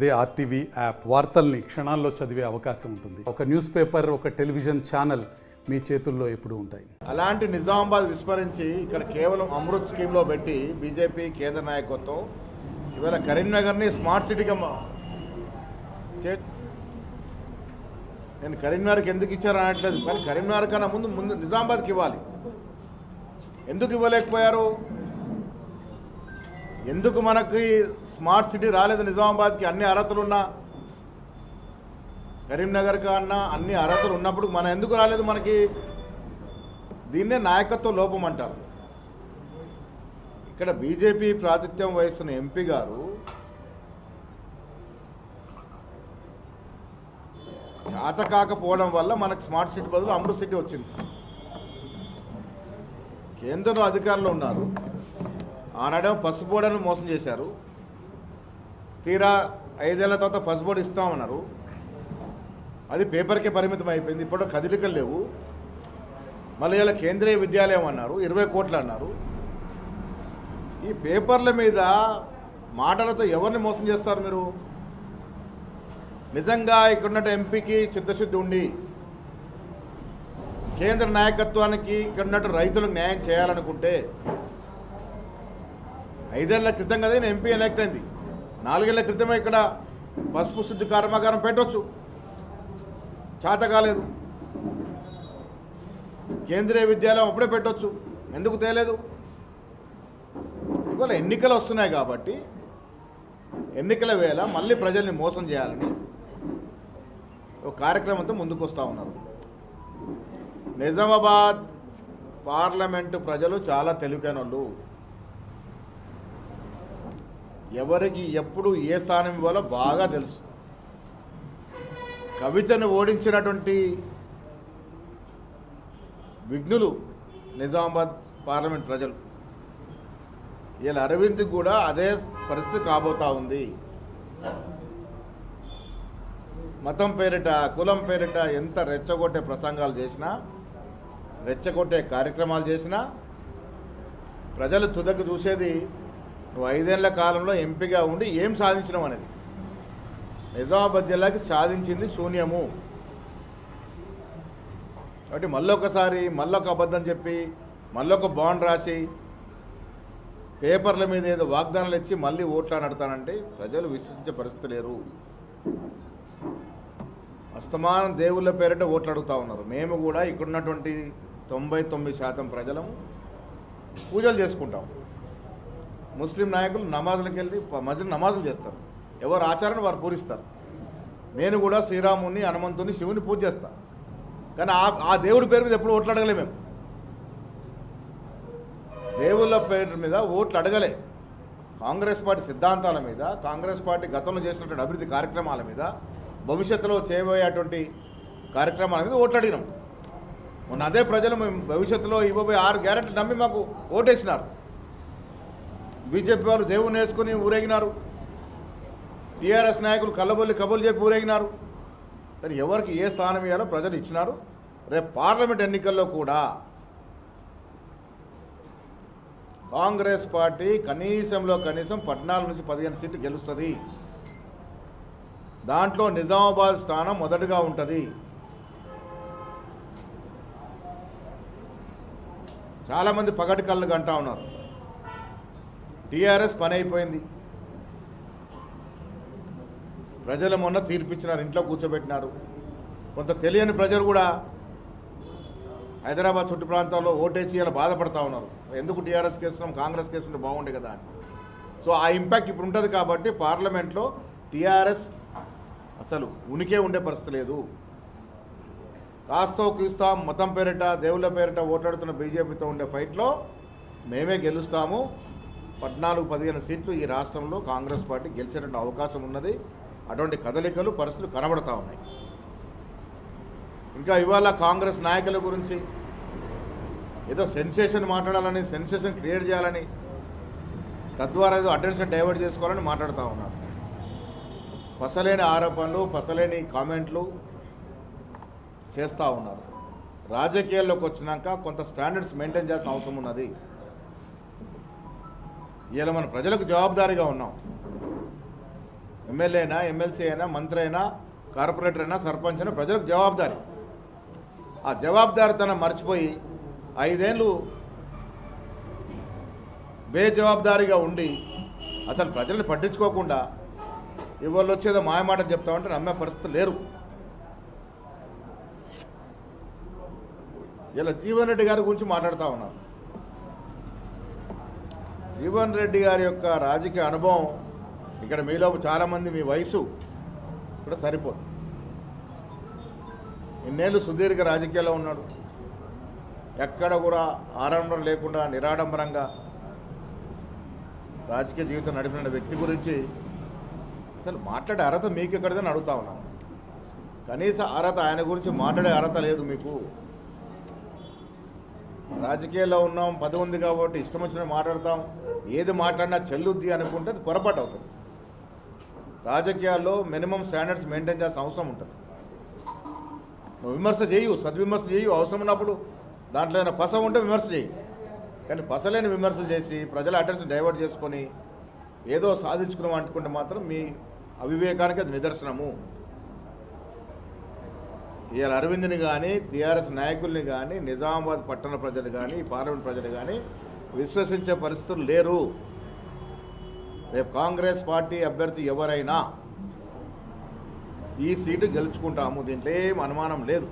అదే RTV app వార్తల్ని క్షణాల్లో చదివే అవకాశం ఉంటుంది. ఒక న్యూస్ పేపర్, ఒక టెలివిజన్ ఛానల్ మీ చేతుల్లో ఎప్పుడూ ఉంటాయి. అలాంటి నిజామాబాద్ విస్మరించి ఇక్కడ కేవలం అమృత్ స్కీమ్లో పెట్టి బీజేపీ కేంద్ర నాయకత్వం ఇవాళ కరీంనగర్ని స్మార్ట్ సిటీగా నేను కరీంనగర్కి ఎందుకు ఇచ్చారు అనట్లేదు, కానీ కరీంనగర్ కన్నా ముందు నిజామాబాద్కి ఇవ్వాలి. ఎందుకు ఇవ్వలేకపోయారు? ఎందుకు మనకి స్మార్ట్ సిటీ రాలేదు? నిజామాబాద్కి అన్ని అర్హతలున్నా, కరీంనగర్ కన్నా అన్ని అర్హతలు ఉన్నప్పుడు మనం ఎందుకు రాలేదు? మనకి దీన్నే నాయకత్వ లోపం అంటారు. ఇక్కడ బీజేపీ ప్రాతినిధ్యం వహిస్తున్న ఎంపీ గారు చేత కాకపోవడం వల్ల మనకు స్మార్ట్ సిటీ బదులు అమృత్ సిటీ వచ్చింది. కేంద్రంలో అధికారులు ఉన్నారు, ఆనాడేమో పసుపోడని మోసం చేశారు. తీరా 5 ఏళ్ల తర్వాత పసుపోడు ఇస్తామన్నారు, అది పేపర్కే పరిమితం అయిపోయింది. ఇప్పుడు కదలికలు లేవు. మళ్ళీ ఇలా కేంద్రీయ విద్యాలయం అన్నారు, 20 కోట్లు అన్నారు. ఈ పేపర్ల మీద మాటలతో ఎవరిని మోసం చేస్తారు మీరు? నిజంగా ఇక్కడున్న ఎంపీకి చిత్తశుద్ధి ఉండి కేంద్ర నాయకత్వానికి ఇక్కడున్నట్టు రైతులకు న్యాయం చేయాలనుకుంటే 5 ఏళ్ల క్రితం కదా ఎంపీ ఎలక్ట్ అయింది. 4 ఏళ్ల క్రితమే ఇక్కడ పసుపు శుద్ధి కర్మాగారం పెట్టవచ్చు, చేత కాలేదు. కేంద్రీయ విద్యాలయం అప్పుడే పెట్టవచ్చు, ఎందుకు తేలేదు? ఇవాళ ఎన్నికలు వస్తున్నాయి కాబట్టి ఎన్నికల వేళ మళ్ళీ ప్రజల్ని మోసం చేయాలని ఒక కార్యక్రమంతో ముందుకు వస్తూ ఉన్నారు. నిజామాబాద్ పార్లమెంటు ప్రజలు చాలా తెలివైన వాళ్ళు. ఎవరికి ఎప్పుడు ఏ స్థానం ఇవ్వాలో బాగా తెలుసు. కవితను ఓడించినటువంటి విఘ్నులు నిజామాబాద్ పార్లమెంట్ ప్రజలు. ఇలా అరవింద్ కూడా అదే పరిస్థితి కాబోతా ఉంది. మతం పేరిట, కులం పేరిట ఎంత రెచ్చగొట్టే ప్రసంగాలు చేసినా, రెచ్చగొట్టే కార్యక్రమాలు చేసినా ప్రజలు తుదకు చూసేది నువ్వు 5 ఏళ్ల కాలంలో ఎంపీగా ఉండి ఏం సాధించినావు అనేది. నిజామాబాద్ జిల్లాకి సాధించింది శూన్యము. కాబట్టి మళ్ళొక అబద్ధం చెప్పి మళ్ళొక బాండ్ రాసి పేపర్ల మీద ఏదో వాగ్దానాలు ఇచ్చి మళ్ళీ ఓట్లు నడతానంటే ప్రజలు విశ్వసించే పరిస్థితి లేరు. అస్తమానం దేవుళ్ళ పేరిట ఓట్లు అడుగుతూ ఉన్నారు. మేము కూడా ఇక్కడున్నటువంటి 99% ప్రజలము పూజలు చేసుకుంటాం. ముస్లిం నాయకులు నమాజులకు వెళ్ళి మధ్యలో నమాజులు చేస్తారు, ఎవరు ఆచారాన్ని వారు పూరిస్తారు. నేను కూడా శ్రీరాముని, హనుమంతుని, శివుని పూజ చేస్తాను, కానీ ఆ దేవుడి పేరు మీద ఎప్పుడు ఓట్లు అడగలే. మేము దేవుళ్ళ పేరు మీద ఓట్లు అడగలే. కాంగ్రెస్ పార్టీ సిద్ధాంతాల మీద, కాంగ్రెస్ పార్టీ గతంలో చేసినటువంటి అభివృద్ధి కార్యక్రమాల మీద, భవిష్యత్తులో చేయబోయేటువంటి కార్యక్రమాల మీద ఓట్లు అడిగినాం. మొన్న అదే ప్రజలు మేము భవిష్యత్తులో ఇవ్వబోయే 6 గ్యారెంటీలు నమ్మి మాకు ఓటేసినారు. బీజేపీ వారు దేవుని వేసుకుని ఊరేగినారు, టీఆర్ఎస్ నాయకులు కబుర్లు చెప్పి ఊరేగినారు. కానీ ఎవరికి ఏ స్థానం ఇవ్వాలో ప్రజలు ఇచ్చినారు. రేపు పార్లమెంట్ ఎన్నికల్లో కూడా కాంగ్రెస్ పార్టీ కనీసం 14 నుంచి 15 సీట్లు గెలుస్తుంది. దాంట్లో నిజామాబాద్ స్థానం మొదటగా ఉంటుంది. చాలామంది పగటి కళ్ళు గంటా ఉన్నారు. టీఆర్ఎస్ పని అయిపోయింది. ప్రజలు మొన్న తీర్పిచ్చినారు, ఇంట్లో కూర్చోబెట్టినారు. కొంత తెలియని ప్రజలు కూడా హైదరాబాద్ చుట్టు ప్రాంతాల్లో ఓటేసి ఇలా బాధపడతా ఉన్నారు. ఎందుకు టీఆర్ఎస్ కేసున్నాం, కాంగ్రెస్ కేసు ఉంటే బాగుండే కదా అని. సో ఆ ఇంపాక్ట్ ఇప్పుడు ఉంటుంది. కాబట్టి పార్లమెంట్లో టీఆర్ఎస్ అసలు ఉనికే ఉండే పరిస్థితి లేదు. కాస్తో కూస్తా మతం పేరిట, దేవుళ్ళ పేరిట ఓట్లాడుతున్న బీజేపీతో ఉండే ఫైట్లో మేమే గెలుస్తాము. 14-15 సీట్లు ఈ రాష్ట్రంలో కాంగ్రెస్ పార్టీ గెలిచేటువంటి అవకాశం ఉన్నది. అటువంటి కదలికలు, పరిస్థితులు కనబడతా ఉన్నాయి. ఇంకా ఇవాళ కాంగ్రెస్ నాయకుల గురించి ఏదో సెన్సేషన్ మాట్లాడాలని, సెన్సేషన్ క్రియేట్ చేయాలని, తద్వారా ఏదో అటెన్షన్ డైవర్ట్ చేసుకోవాలని మాట్లాడుతూ ఉన్నారు. పసలేని ఆరోపణలు, పసలేని కామెంట్లు చేస్తూ ఉన్నారు. రాజకీయాల్లోకి వచ్చినాక కొంత స్టాండర్డ్స్ మెయింటైన్ చేయాల్సిన అవసరం ఉన్నది. ఇలా మన ప్రజలకు జవాబుదారీగా ఉన్నాం. ఎమ్మెల్యే అయినా, ఎమ్మెల్సీ అయినా, మంత్రి అయినా, కార్పొరేటర్ అయినా, సర్పంచ్ అయినా ప్రజలకు జవాబుదారీ. ఆ జవాబుదారితనం మర్చిపోయి 5 ఏళ్ళు బేజవాబుదారీగా ఉండి అసలు ప్రజల్ని పట్టించుకోకుండా ఇవాళ వచ్చేదో మాయమాటలు చెప్తామంటే నమ్మే పరిస్థితి లేరు. ఇలా జీవన్ రెడ్డి గారి గురించి మాట్లాడుతూ ఉన్నారు. జీవన్ రెడ్డి గారి యొక్క రాజకీయ అనుభవం ఇక్కడ మీలో చాలామంది మీ వయసు కూడా సరిపోదు. ఇన్నేళ్ళు సుదీర్ఘ రాజకీయాల్లో ఉన్నాడు. ఎక్కడ కూడా ఆడంబరం లేకుండా నిరాడంబరంగా రాజకీయ జీవితం నడిపిన వ్యక్తి గురించి అసలు మాట్లాడే అర్హత మీకు ఎక్కడిదని అడుగుతా ఉన్నాను. కనీస అర్హత ఆయన గురించి మాట్లాడే అర్హత లేదు మీకు. రాజకీయాల్లో ఉన్నాం, పదవి ఉంది కాబట్టి ఇష్టం వచ్చిన మాట్లాడతాం, ఏది మాట్లాడినా చెల్లుద్ది అనుకుంటే అది పొరపాటు అవుతుంది. రాజకీయాల్లో మినిమం స్టాండర్డ్స్ మెయింటైన్ చేయాల్సిన అవసరం ఉంటుంది. నువ్వు విమర్శ చేయు, సద్విమర్శ చేయు, అవసరం ఉన్నప్పుడు దాంట్లో ఏమైనా పస ఉంటే విమర్శ చేయి. కానీ పసలేని విమర్శలు చేసి ప్రజల అటెన్షన్ డైవర్ట్ చేసుకొని ఏదో సాధించుకున్నాం అనుకుంటే మాత్రం మీ అవివేకానికి అది నిదర్శనము. ఇవాళ అరవింద్ని కానీ, టీఆర్ఎస్ నాయకుల్ని కానీ, నిజామాబాద్ పట్టణ ప్రజలు కానీ, పార్లమెంట్ ప్రజలు కానీ విశ్వసించే పరిస్థితులు లేరు. రేపు కాంగ్రెస్ పార్టీ అభ్యర్థి ఎవరైనా ఈ సీటు గెలుచుకుంటాము, దీంట్లో ఏం అనుమానం లేదు.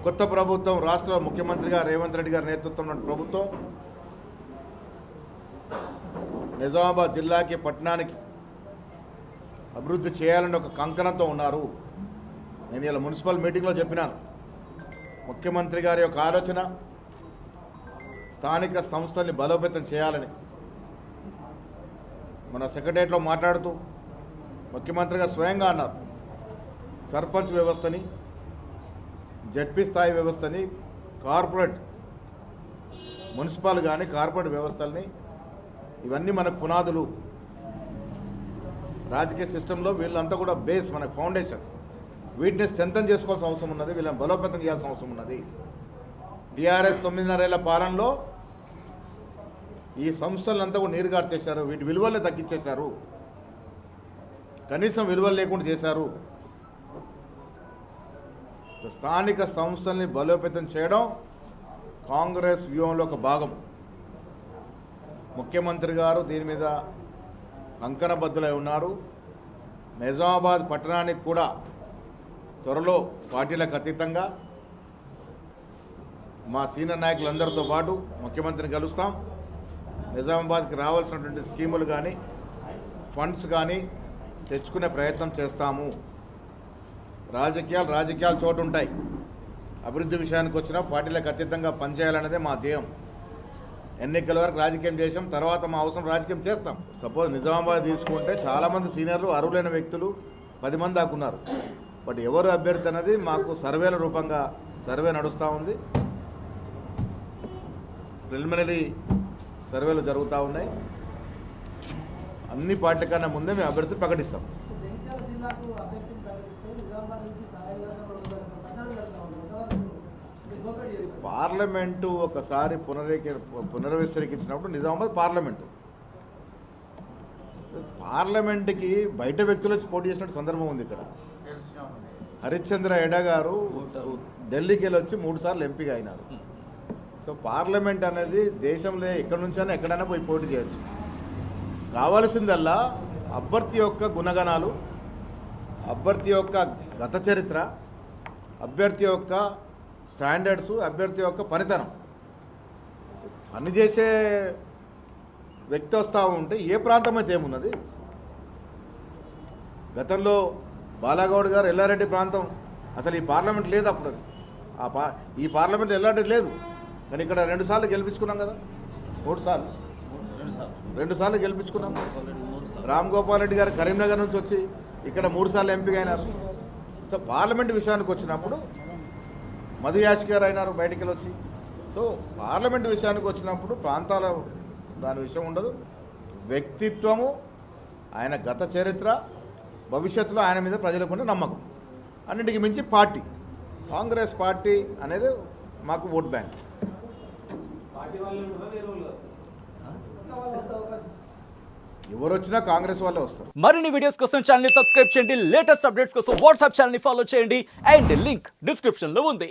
కొత్త ప్రభుత్వం, రాష్ట్ర ముఖ్యమంత్రిగా రేవంత్ రెడ్డి గారి నేతృత్వంలో ప్రభుత్వం నిజామాబాద్ జిల్లాకి, పట్టణానికి అభివృద్ధి చేయాలని ఒక కంకణంతో ఉన్నారు. నేను ఇలా మున్సిపల్ మీటింగ్లో చెప్పినాను. ముఖ్యమంత్రి గారి యొక్క ఆలోచన స్థానిక సంస్థల్ని బలోపేతం చేయాలని. మన సెక్రటరియట్లో మాట్లాడుతూ ముఖ్యమంత్రిగా స్వయంగా అన్నారు, సర్పంచ్ వ్యవస్థని, జడ్పీ స్థాయి వ్యవస్థని, కార్పొరేట్ మున్సిపల్ కానీ కార్పొరేట్ వ్యవస్థల్ని, ఇవన్నీ మనకు పునాదులు. రాజకీయ సిస్టంలో వీళ్ళంతా కూడా బేస్, మన ఫౌండేషన్. వీటిని స్ట్రెంథన్ చేసుకోవాల్సిన అవసరం ఉన్నది, వీళ్ళని బలోపేతం చేయాల్సిన అవసరం ఉన్నది. టీఆర్ఎస్ 9.5 ఏళ్ల పాలనలో ఈ సంస్థలంతా కూడా నీరుగార్చేశారు, వీటి విలువల్ని తగ్గించేశారు, కనీసం విలువలు లేకుండా చేశారు. స్థానిక సంస్థల్ని బలోపేతం చేయడం కాంగ్రెస్ వ్యూహంలో ఒక భాగం. ముఖ్యమంత్రి గారు దీని మీద కంకణబద్ధులై ఉన్నారు. నిజామాబాద్ పట్టణానికి కూడా త్వరలో పార్టీలకు అతీతంగా మా సీనియర్ నాయకులందరితో పాటు ముఖ్యమంత్రిని కలుస్తాం. నిజామాబాద్కి రావాల్సినటువంటి స్కీములు కానీ, ఫండ్స్ కానీ తెచ్చుకునే ప్రయత్నం చేస్తాము. రాజకీయాలు చోటు ఉంటాయి. అభివృద్ధి విషయానికి వచ్చినా పార్టీలకు అతీతంగా పనిచేయాలనేదే మా ధ్యేయం. ఎన్నికల వరకు రాజకీయం చేసాం, తర్వాత మా అవసరం రాజకీయం చేస్తాం. సపోజ్ నిజామాబాద్ తీసుకుంటే చాలామంది సీనియర్లు, అర్హులైన వ్యక్తులు 10 మంది దాకా ఉన్నారు. బట్ ఎవరు అభ్యర్థి అనేది మాకు సర్వేల రూపంగా సర్వే నడుస్తూ ఉంది. ప్రిలిమినరీ సర్వేలు జరుగుతూ ఉన్నాయి. అన్ని పార్టీల కన్నా ముందే మేము అభ్యర్థి ప్రకటిస్తాం. పార్లమెంటు ఒకసారి పునర్వ్యవస్థీకరించినప్పుడు నిజామాబాద్ పార్లమెంటుకి బయట వ్యక్తులు వచ్చి పోటీ చేసినట్టు సందర్భం ఉంది. ఇక్కడ హరిశ్చంద్ర ఎడా గారు ఢిల్లీకి వెళ్ళి వచ్చి 3 సార్లు ఎంపీగా అయినారు. సో పార్లమెంట్ అనేది దేశంలో ఎక్కడి నుంచైనా ఎక్కడైనా పోయి పోటీ చేయొచ్చు. కావాల్సిందల్లా అభ్యర్థి యొక్క గుణగణాలు, అభ్యర్థి యొక్క గత చరిత్ర, అభ్యర్థి యొక్క స్టాండర్డ్స్, అభ్యర్థి యొక్క పనితనం. పనిచేసే వ్యక్తి వస్తూ ఉంటే ఏ ప్రాంతం అయితే ఏమున్నది. గతంలో బాలాగౌడ్ గారు ఎల్లారెడ్డి ప్రాంతం, అసలు ఈ పార్లమెంట్ లేదు అప్పుడు. ఈ పార్లమెంట్ ఎల్లారెడ్డి లేదు, కానీ ఇక్కడ 2 సార్లు గెలిపించుకున్నాం కదా, 3 సార్లు 2 సార్లు గెలిపించుకున్నాం. రామ్ గోపాల్ రెడ్డి గారు కరీంనగర్ నుంచి వచ్చి ఇక్కడ 3 సార్లు ఎంపీగా అయినారు. సో పార్లమెంట్ విషయానికి వచ్చినప్పుడు మధు యాష్ గారు అయినారు బయటికి వెళ్ళి వచ్చి. సో పార్లమెంట్ విషయానికి వచ్చినప్పుడు ప్రాంతాల దాని విషయం ఉండదు. వ్యక్తిత్వము, ఆయన గత చరిత్ర, భవిష్యత్తులో ఆయన మీద ప్రజలకు ఉండే నమ్మకం, అన్నింటికి మించి పార్టీ. కాంగ్రెస్ పార్టీ అనేది మాకు ఓట్ బ్యాంక్. ఎవరు వచ్చినా కాంగ్రెస్ వాళ్ళే వస్తారు. మరిన్ని వీడియోస్ కోసం ఛానల్ ని సబ్స్క్రైబ్ చేయండి, లేటెస్ట్ అప్డేట్స్ కోసం వాట్సాప్ ఛానల్ ని ఫాలో చేయండి అండ్ లింక్ డిస్క్రిప్షన్ లో ఉంది.